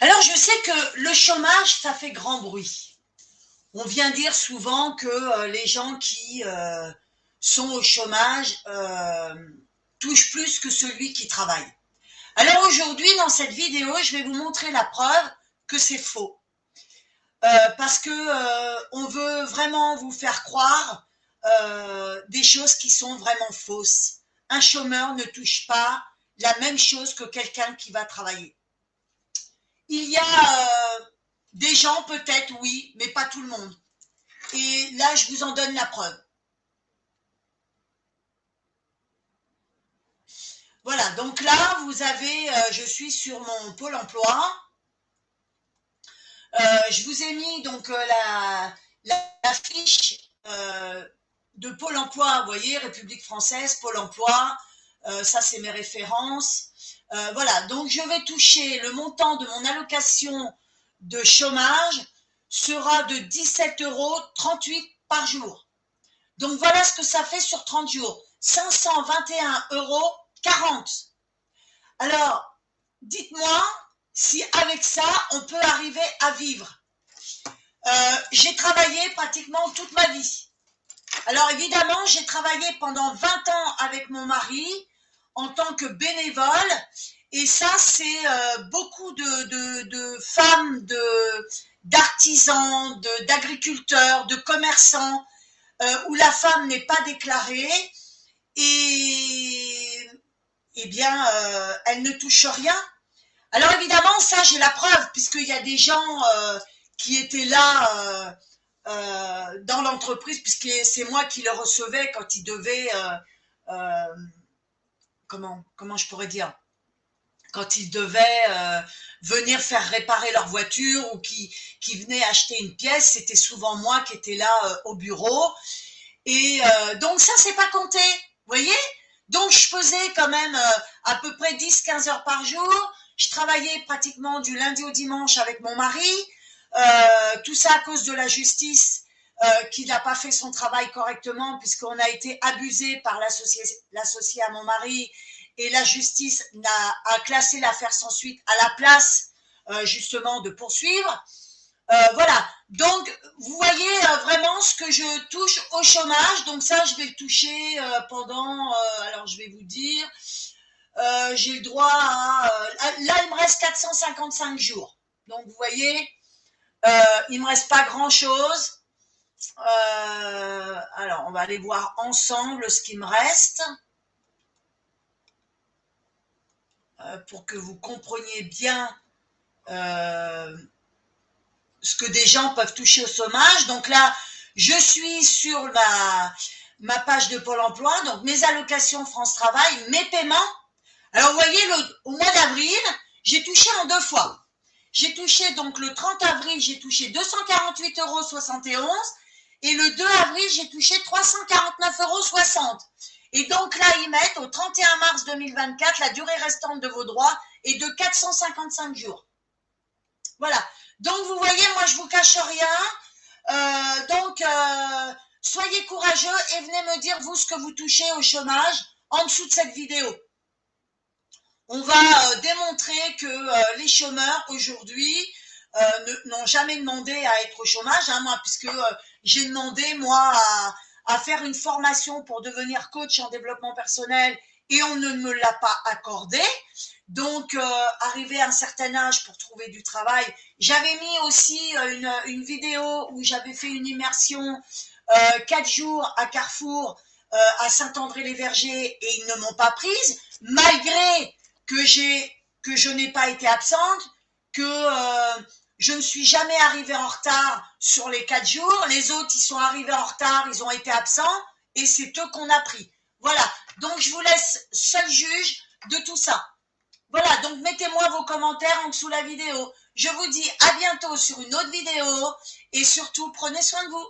Alors, je sais que le chômage, ça fait grand bruit. On vient dire souvent que les gens qui sont au chômage touchent plus que celui qui travaille. Alors aujourd'hui, dans cette vidéo, je vais vous montrer la preuve que c'est faux. Parce que on veut vraiment vous faire croire des choses qui sont vraiment fausses. Un chômeur ne touche pas la même chose que quelqu'un qui va travailler. Il y a des gens peut-être, oui, mais pas tout le monde. Et là, je vous en donne la preuve. Voilà, donc là, vous avez, je suis sur mon Pôle emploi. Je vous ai mis donc la fiche de Pôle emploi, vous voyez, République française, Pôle emploi, ça c'est mes références. Voilà, donc je vais toucher le montant de mon allocation de chômage sera de 17,38 € par jour. Donc voilà ce que ça fait sur 30 jours. 521,40 €. Alors, dites-moi si avec ça, on peut arriver à vivre. J'ai travaillé pratiquement toute ma vie. Alors évidemment, j'ai travaillé pendant 20 ans avec mon mari en tant que bénévole. Et ça, c'est beaucoup de femmes, d'artisans, d'agriculteurs, de commerçants, où la femme n'est pas déclarée et eh bien, elle ne touche rien. Alors évidemment, ça, j'ai la preuve, puisqu'il y a des gens qui étaient là dans l'entreprise, puisque c'est moi qui le recevais quand ils devaient, comment je pourrais dire, quand ils devaient venir faire réparer leur voiture ou qui venaient acheter une pièce, c'était souvent moi qui étais là au bureau. Et donc ça, c'est pas compté, vous voyez. Donc je faisais quand même à peu près 10-15 heures par jour. Je travaillais pratiquement du lundi au dimanche avec mon mari. Tout ça à cause de la justice qui n'a pas fait son travail correctement puisqu'on a été abusé par l'associé à mon mari et la justice a classé l'affaire sans suite à la place justement de poursuivre. Voilà, donc vous voyez vraiment ce que je touche au chômage. Donc ça, je vais le toucher pendant, alors je vais vous dire, j'ai le droit là il me reste 455 jours. Donc vous voyez, il me reste pas grand chose. Alors on va aller voir ensemble ce qui me reste pour que vous compreniez bien ce que des gens peuvent toucher au chômage. Donc là, je suis sur ma page de Pôle emploi, donc mes allocations France Travail, mes paiements. Alors, vous voyez, au mois d'avril, j'ai touché en 2 fois. J'ai touché, donc le 30 avril, j'ai touché 248,71 € et le 2 avril, j'ai touché 349,60 €. Et donc là, ils mettent au 31 mars 2024, la durée restante de vos droits est de 455 jours. Voilà. Donc, vous voyez, moi, je vous cache rien. Donc, soyez courageux et venez me dire, vous, ce que vous touchez au chômage en dessous de cette vidéo. On va démontrer que les chômeurs, aujourd'hui, n'ont jamais demandé à être au chômage, hein, moi, puisque j'ai demandé, moi, à faire une formation pour devenir coach en développement personnel et on ne me l'a pas accordé. Donc, arrivé à un certain âge pour trouver du travail, j'avais mis aussi une vidéo où j'avais fait une immersion 4 jours à Carrefour, à Saint-André-les-Vergers, et ils ne m'ont pas prise, malgré que je n'ai pas été absente, que je ne suis jamais arrivée en retard sur les 4 jours. Les autres, ils sont arrivés en retard, ils ont été absents, et c'est eux qu'on a pris. Voilà, donc je vous laisse seul juge de tout ça. Voilà, donc mettez-moi vos commentaires en dessous de la vidéo. Je vous dis à bientôt sur une autre vidéo et surtout prenez soin de vous.